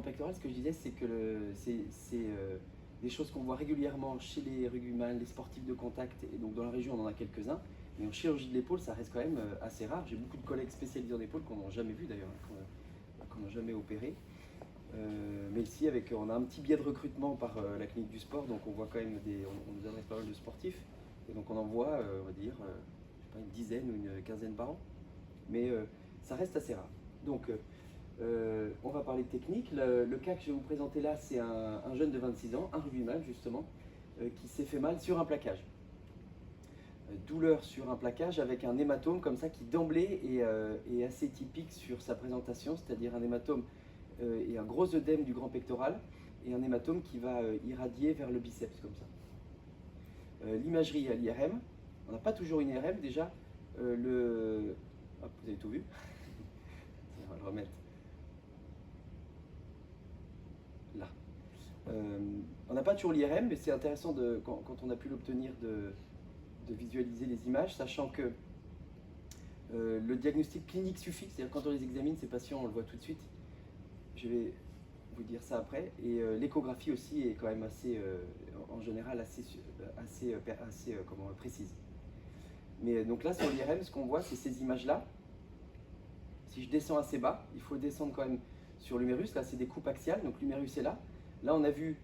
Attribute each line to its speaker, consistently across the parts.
Speaker 1: pectoral, ce que je disais, c'est que c'est des choses qu'on voit régulièrement chez les rugbyman, les sportifs de contact, et donc dans la région on en a quelques-uns, mais en chirurgie de l'épaule ça reste quand même assez rare. J'ai beaucoup de collègues spécialisés en épaule qu'on n'a jamais vu d'ailleurs, qu'on n'a jamais opéré. Mais ici on a un petit biais de recrutement par la clinique du sport, donc on voit quand même on nous adresse pas mal de sportifs, et donc on en voit on va dire je sais pas, une dizaine ou une quinzaine par an, mais ça reste assez rare. Donc on va parler de technique. Le cas que je vais vous présenter là, c'est un jeune de 26 ans, un rugbyman justement, qui s'est fait mal sur un plaquage. Douleur sur un plaquage avec un hématome comme ça qui d'emblée est assez typique sur sa présentation, c'est-à-dire un hématome et un gros œdème du grand pectoral et un hématome qui va irradier vers le biceps comme ça. L'imagerie à l'IRM, on n'a pas toujours une IRM déjà. Hop, vous avez tout vu. On va le remettre. Là. On n'a pas toujours l'IRM, mais c'est intéressant quand on a pu l'obtenir de visualiser les images, sachant que le diagnostic clinique suffit, c'est-à-dire quand on les examine, ces patients, on le voit tout de suite. Je vais vous dire ça après. Et l'échographie aussi est quand même assez, en général, assez précise. Mais donc là, sur l'IRM, ce qu'on voit, c'est ces images-là. Si je descends assez bas, il faut descendre quand même sur l'humérus. Là, c'est des coupes axiales, donc l'humérus est là. Là, on a vu,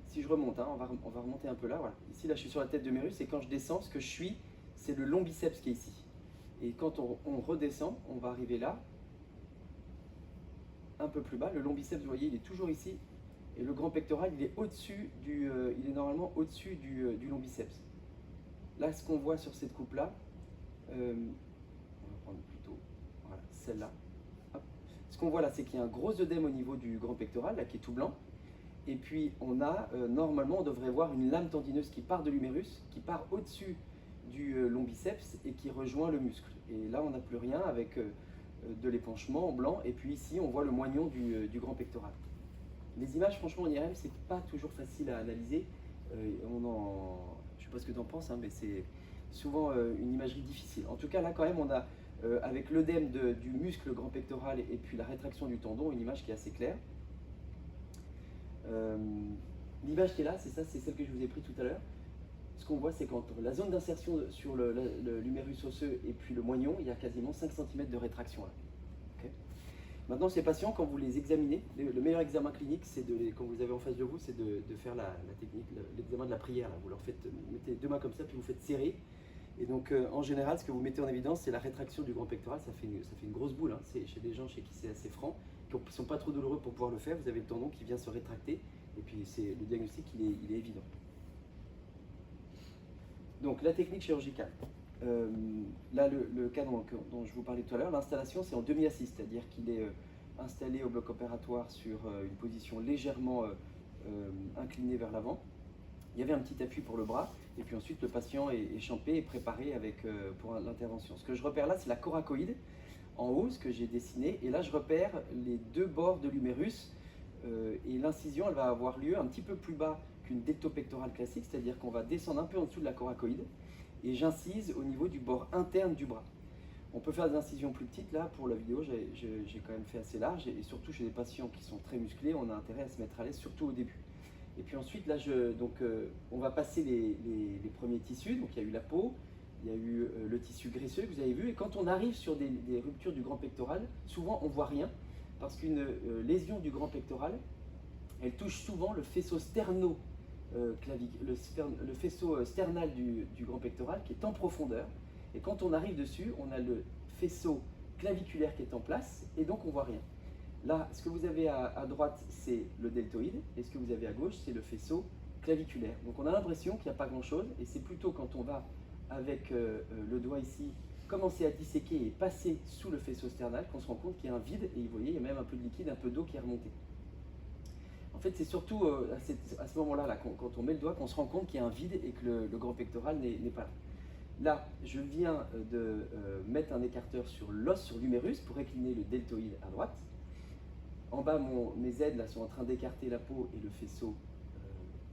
Speaker 1: si je remonte, hein, on va remonter un peu là. Voilà. Ici, là, je suis sur la tête de l'humérus, et quand je descends, ce que je suis, c'est le long biceps qui est ici. Et quand on redescend, on va arriver là, un peu plus bas. Le long biceps, vous voyez, il est toujours ici. Et le grand pectoral, il est au-dessus il est normalement au-dessus du long biceps. Là, ce qu'on voit sur cette coupe-là, on va prendre plutôt voilà, celle-là. Ce qu'on voit là, c'est qu'il y a un gros œdème au niveau du grand pectoral, là, qui est tout blanc. Et puis, normalement, on devrait voir une lame tendineuse qui part de l'humérus, qui part au-dessus du long biceps et qui rejoint le muscle. Et là, on n'a plus rien avec de l'épanchement en blanc. Et puis ici, on voit le moignon du grand pectoral. Les images, franchement, en IRM, c'est pas toujours facile à analyser. Je ne sais pas ce que tu en penses, hein, mais c'est souvent une imagerie difficile. En tout cas, là, quand même, on a, avec l'œdème du muscle grand pectoral et puis la rétraction du tendon, une image qui est assez claire. L'image qui est là, c'est ça, c'est celle que je vous ai prise tout à l'heure. Ce qu'on voit, c'est quand la zone d'insertion sur l'humérus osseux et puis le moignon, il y a quasiment 5 cm de rétraction là. Okay. Maintenant, ces patients, quand vous les examinez, le meilleur examen clinique, c'est quand vous les avez en face de vous, c'est de faire la technique, l'examen de la prière. Là. Vous leur mettez deux mains comme ça, puis vous faites serrer. Et donc, en général, ce que vous mettez en évidence, c'est la rétraction du grand pectoral. Ça fait une grosse boule. Hein. C'est chez des gens chez qui c'est assez franc, qui ne sont pas trop douloureux pour pouvoir le faire. Vous avez le tendon qui vient se rétracter. Et puis, le diagnostic, il est évident. Donc, la technique chirurgicale. Là, le cas dont je vous parlais tout à l'heure, l'installation, c'est en demi-assist, c'est-à-dire qu'il est installé au bloc opératoire sur une position légèrement inclinée vers l'avant. Il y avait un petit appui pour le bras, et puis ensuite le patient est champé et préparé pour l'intervention. Ce que je repère là, c'est la coracoïde en haut, ce que j'ai dessiné, et là je repère les deux bords de l'humérus, et l'incision, elle va avoir lieu un petit peu plus bas qu'une deltopectorale classique, c'est-à-dire qu'on va descendre un peu en dessous de la coracoïde, et j'incise au niveau du bord interne du bras. On peut faire des incisions plus petites, là pour la vidéo, j'ai quand même fait assez large, et surtout chez des patients qui sont très musclés, on a intérêt à se mettre à l'aise, surtout au début. Et puis ensuite, là, on va passer les premiers tissus. Donc il y a eu la peau, il y a eu le tissu graisseux que vous avez vu. Et quand on arrive sur des ruptures du grand pectoral, souvent on ne voit rien parce qu'une lésion du grand pectoral, elle touche souvent le faisceau le faisceau sternal du grand pectoral qui est en profondeur. Et quand on arrive dessus, on a le faisceau claviculaire qui est en place et donc on ne voit rien. Là, ce que vous avez à droite, c'est le deltoïde, et ce que vous avez à gauche, c'est le faisceau claviculaire. Donc on a l'impression qu'il n'y a pas grand-chose, et c'est plutôt quand on va, avec le doigt ici, commencer à disséquer et passer sous le faisceau sternal qu'on se rend compte qu'il y a un vide, et vous voyez, il y a même un peu de liquide, un peu d'eau qui est remontée. En fait, c'est surtout à ce moment-là, quand on met le doigt, qu'on se rend compte qu'il y a un vide et que le grand pectoral n'est pas là. Là, je viens de mettre un écarteur sur l'os, sur l'humérus, pour incliner le deltoïde à droite. En bas, mes aides là, sont en train d'écarter la peau et le faisceau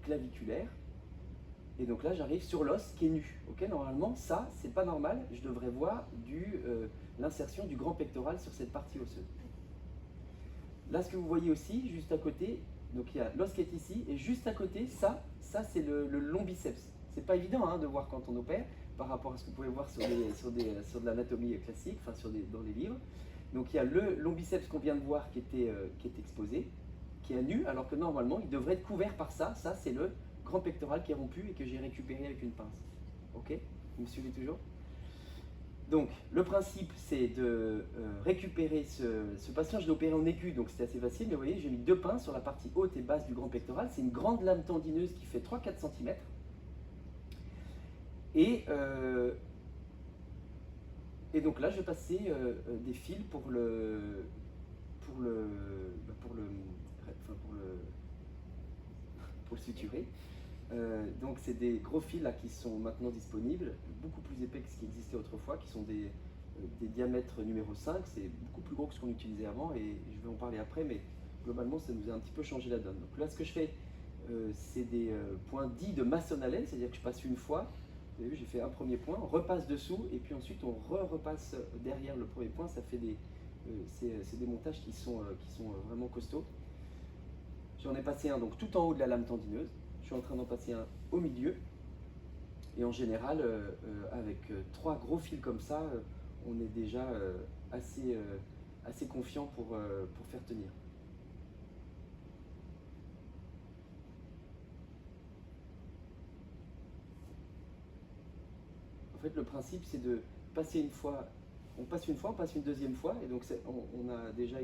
Speaker 1: claviculaire. Et donc là, j'arrive sur l'os qui est nu. Okay, normalement, ça, c'est pas normal. Je devrais voir l'insertion du grand pectoral sur cette partie osseuse. Là, ce que vous voyez aussi, juste à côté, donc il y a l'os qui est ici, et juste à côté, ça c'est le long biceps. C'est pas évident hein, de voir quand on opère, par rapport à ce que vous pouvez voir sur de l'anatomie classique, enfin dans les livres. Donc il y a le long biceps qu'on vient de voir qui est exposé, qui est à nu, alors que normalement il devrait être couvert par ça. Ça c'est le grand pectoral qui est rompu et que j'ai récupéré avec une pince. Ok? Vous me suivez toujours? Donc le principe c'est de récupérer ce patient. Je l'ai opéré en aigu, donc c'était assez facile, mais vous voyez j'ai mis 2 pinces sur la partie haute et basse du grand pectoral. C'est une grande lame tendineuse qui fait 3-4 cm. Et donc là, je vais passer des fils pour le suturer. Donc c'est des gros fils là qui sont maintenant disponibles, beaucoup plus épais que ce qui existait autrefois, qui sont des diamètres numéro 5. C'est beaucoup plus gros que ce qu'on utilisait avant et je vais en parler après, mais globalement ça nous a un petit peu changé la donne. Donc là, ce que je fais, c'est des points dits de maçonnalène, c'est-à-dire que je passe une fois. Vous avez vu, j'ai fait un premier point, on repasse dessous et puis ensuite on repasse derrière le premier point. Ça fait c'est des montages qui sont vraiment costauds. J'en ai passé un donc tout en haut de la lame tendineuse. Je suis en train d'en passer un au milieu. Et en général, avec 3 gros fils comme ça, on est déjà assez confiant pour faire tenir. En fait, le principe, c'est de passer une fois, on passe une deuxième fois, et donc on a déjà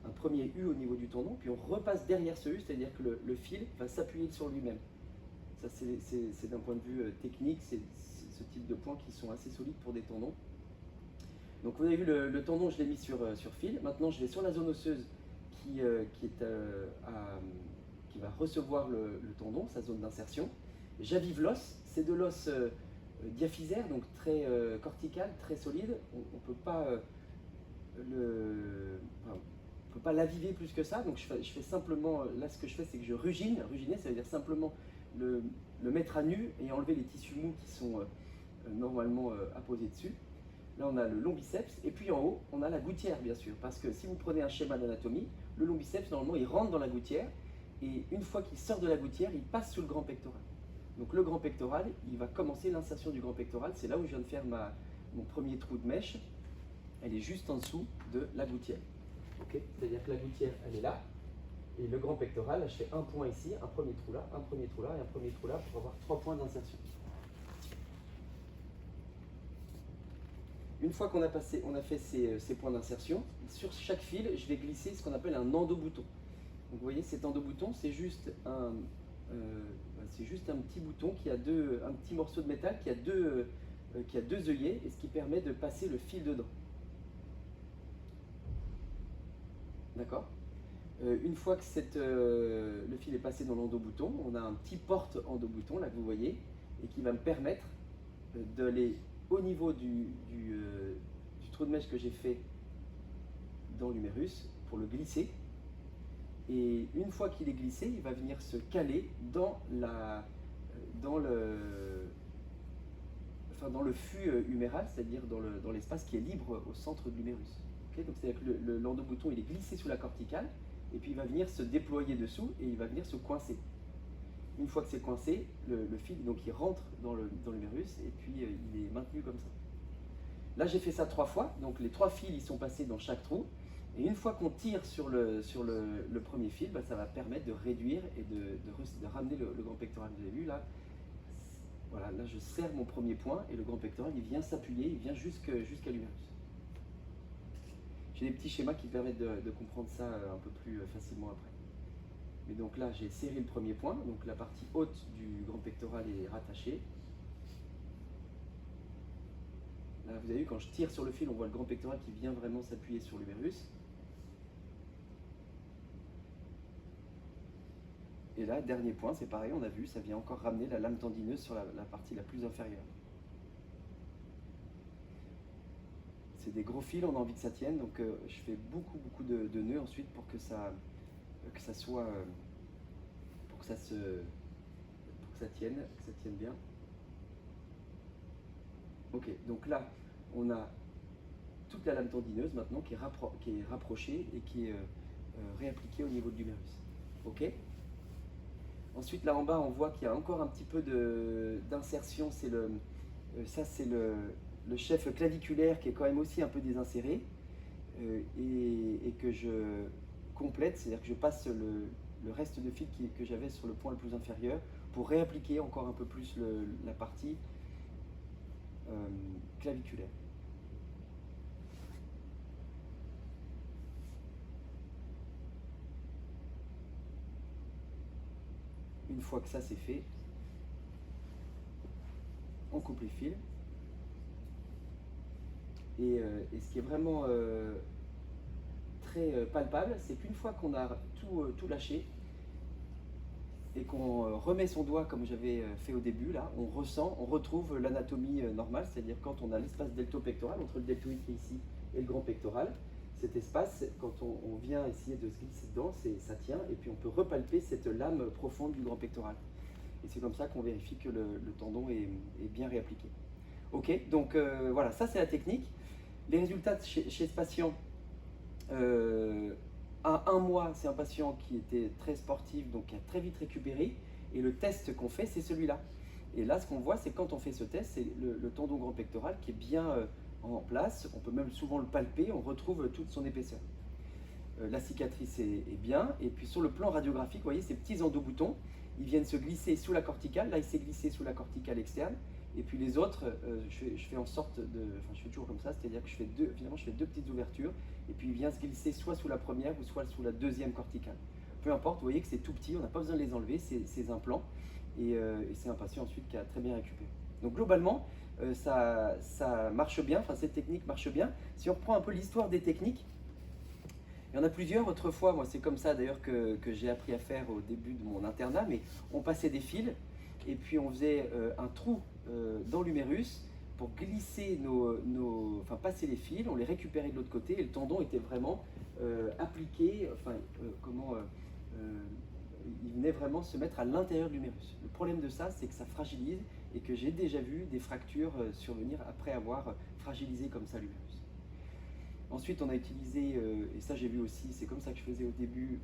Speaker 1: un premier U au niveau du tendon, puis on repasse derrière ce U, c'est-à-dire que le fil va s'appuyer sur lui-même. Ça, c'est d'un point de vue technique, c'est ce type de points qui sont assez solides pour des tendons. Donc vous avez vu, le tendon, je l'ai mis sur fil. Maintenant, je vais sur la zone osseuse qui va recevoir le tendon, sa zone d'insertion. J'avive l'os, c'est de l'os diaphysaire, donc très cortical, très solide. On ne peut pas l'aviver plus que ça. Donc je fais simplement, là ce que je fais, c'est que je rugine. Ruginer, ça veut dire simplement le mettre à nu et enlever les tissus mous qui sont normalement apposés dessus. Là, on a le long biceps, et puis en haut, on a la gouttière, bien sûr, parce que si vous prenez un schéma d'anatomie, le long biceps, normalement, il rentre dans la gouttière, et une fois qu'il sort de la gouttière, il passe sous le grand pectoral. Donc le grand pectoral, il va commencer l'insertion du grand pectoral, c'est là où je viens de faire mon premier trou de mèche, elle est juste en dessous de la gouttière. Okay, c'est-à-dire que la gouttière, elle est là, et le grand pectoral, là, je fais un point ici, un premier trou là, un premier trou là, et un premier trou là, pour avoir 3 points d'insertion. Une fois qu'on a fait ces points d'insertion, sur chaque fil, je vais glisser ce qu'on appelle un endobouton. Donc vous voyez, cet endobouton, c'est juste un petit bouton qui a un petit morceau de métal qui a deux œillets, et ce qui permet de passer le fil dedans. D'accord ? Une fois que le fil est passé dans l'endobouton, on a un petit porte-endobouton, là que vous voyez, et qui va me permettre d'aller au niveau du trou de mèche que j'ai fait dans l'humérus pour le glisser. Et une fois qu'il est glissé, il va venir se caler dans le fût huméral, c'est-à-dire dans l'espace qui est libre au centre de l'humérus. Okay, donc c'est-à-dire que l'endobouton il est glissé sous la corticale, et puis il va venir se déployer dessous et il va venir se coincer. Une fois que c'est coincé, le fil donc il rentre dans l'humérus et puis il est maintenu comme ça. Là j'ai fait ça 3 fois, donc les 3 fils ils sont passés dans chaque trou. Et une fois qu'on tire sur le premier fil, ça va permettre de réduire et de ramener le grand pectoral. Vous avez vu là, voilà, là je serre mon premier point et le grand pectoral il vient s'appuyer, il vient jusqu'à l'humérus. J'ai des petits schémas qui permettent de comprendre ça un peu plus facilement après. Mais donc là, j'ai serré le premier point, donc la partie haute du grand pectoral est rattachée. Là, vous avez vu, quand je tire sur le fil, on voit le grand pectoral qui vient vraiment s'appuyer sur l'humérus. Et là, dernier point, c'est pareil, on a vu, ça vient encore ramener la lame tendineuse sur la partie la plus inférieure. C'est des gros fils, on a envie que ça tienne, donc je fais beaucoup de nœuds ensuite pour que ça tienne bien. Ok, donc là, on a toute la lame tendineuse maintenant qui est rapprochée et qui est réappliquer au niveau de l'humérus. Ok. Ensuite, là en bas, on voit qu'il y a encore un petit peu d'insertion. Ça, c'est le chef claviculaire qui est quand même aussi un peu désinséré et que je complète, c'est-à-dire que je passe le reste de fil que j'avais sur le point le plus inférieur pour réappliquer encore un peu plus la partie claviculaire. Une fois que ça c'est fait, on coupe les fils. Et ce qui est vraiment très palpable, c'est qu'une fois qu'on a tout lâché et qu'on remet son doigt comme j'avais fait au début, là, on retrouve l'anatomie normale, c'est-à-dire quand on a l'espace delto-pectoral, entre le deltoïde qui est ici et le grand pectoral, cet espace, quand on vient essayer de se glisser dedans, ça tient, et puis on peut repalper cette lame profonde du grand pectoral. Et c'est comme ça qu'on vérifie que le tendon est bien réappliqué. Ok, donc voilà, ça c'est la technique. Les résultats chez ce patient, à 1 mois, c'est un patient qui était très sportif, donc qui a très vite récupéré. Et le test qu'on fait, c'est celui-là. Et là, ce qu'on voit, c'est quand on fait ce test, c'est le tendon grand pectoral qui est bien en place. On peut même souvent le palper, on retrouve toute son épaisseur. La cicatrice est bien. Et puis sur le plan radiographique, vous voyez ces petits endoboutons, ils viennent se glisser sous la corticale. Là, il s'est glissé sous la corticale externe. Et puis les autres, je fais en sorte je fais toujours comme ça, c'est-à-dire que finalement je fais deux petites ouvertures, et puis il vient se glisser soit sous la première ou soit sous la deuxième corticale. Peu importe, vous voyez que c'est tout petit, on n'a pas besoin de les enlever, ces implants, et c'est un patient ensuite qui a très bien récupéré. Donc globalement, ça marche bien, enfin cette technique marche bien. Si on reprend un peu l'histoire des techniques, il y en a plusieurs. Autrefois, moi c'est comme ça d'ailleurs que j'ai appris à faire au début de mon internat, mais on passait des fils, et puis on faisait un trou dans l'humérus pour glisser passer les fils, on les récupérait de l'autre côté et le tendon était vraiment appliqué, il venait vraiment se mettre à l'intérieur de l'humérus. Le problème de ça, c'est que ça fragilise et que j'ai déjà vu des fractures survenir après avoir fragilisé comme ça l'humérus. Ensuite, on a utilisé, et ça j'ai vu aussi, c'est comme ça que je faisais au début,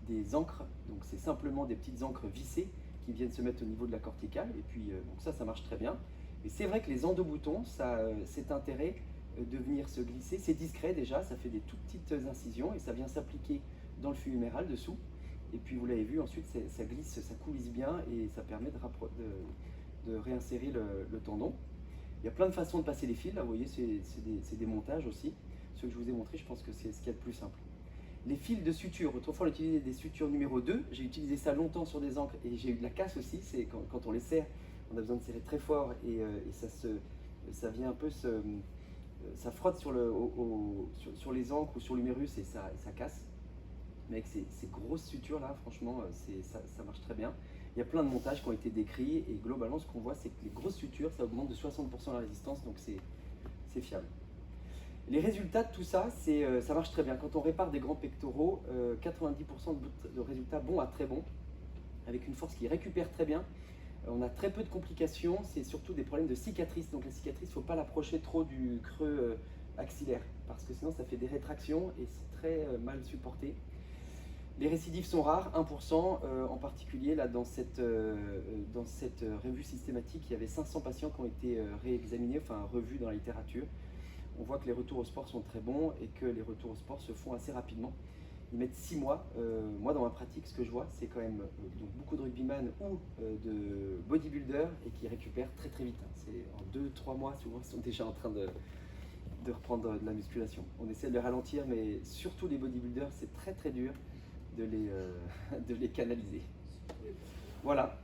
Speaker 1: des encres. Donc c'est simplement des petites encres vissées qui viennent se mettre au niveau de la corticale, et puis donc ça marche très bien. Et c'est vrai que les endoboutons, ça cet intérêt de venir se glisser, c'est discret déjà, ça fait des tout petites incisions et ça vient s'appliquer dans le flux huméral dessous. Et puis vous l'avez vu, ensuite ça glisse, ça coulisse bien et ça permet de réinsérer le tendon. Il y a plein de façons de passer les fils, là vous voyez, c'est des montages aussi. Ceux que je vous ai montrés, je pense que c'est ce qu'il y a de plus simple. Les fils de suture, autrefois on utilisait des sutures numéro 2, j'ai utilisé ça longtemps sur des encres et j'ai eu de la casse aussi, c'est quand on les serre, on a besoin de serrer très fort et ça vient un peu ça frotte sur les encres ou sur l'humérus et ça casse. Mais avec ces grosses sutures là, franchement, ça marche très bien. Il y a plein de montages qui ont été décrits et globalement ce qu'on voit c'est que les grosses sutures, ça augmente de 60% la résistance, donc c'est fiable. Les résultats de tout ça, ça marche très bien. Quand on répare des grands pectoraux, 90% de résultats bons à très bons, avec une force qui récupère très bien. On a très peu de complications, c'est surtout des problèmes de cicatrices. Donc la cicatrice, il ne faut pas l'approcher trop du creux axillaire, parce que sinon ça fait des rétractions et c'est très mal supporté. Les récidives sont rares, 1%, en particulier là, dans cette revue systématique, il y avait 500 patients qui ont été réexaminés, enfin revus dans la littérature. On voit que les retours au sport sont très bons et que les retours au sport se font assez rapidement. Ils mettent 6 mois. Moi, dans ma pratique, ce que je vois, c'est quand même donc beaucoup de rugbyman ou de bodybuilders et qui récupèrent très très vite. C'est en 2-3 mois, souvent, ils sont déjà en train de reprendre de la musculation. On essaie de les ralentir, mais surtout les bodybuilders, c'est très très dur de les canaliser. Voilà.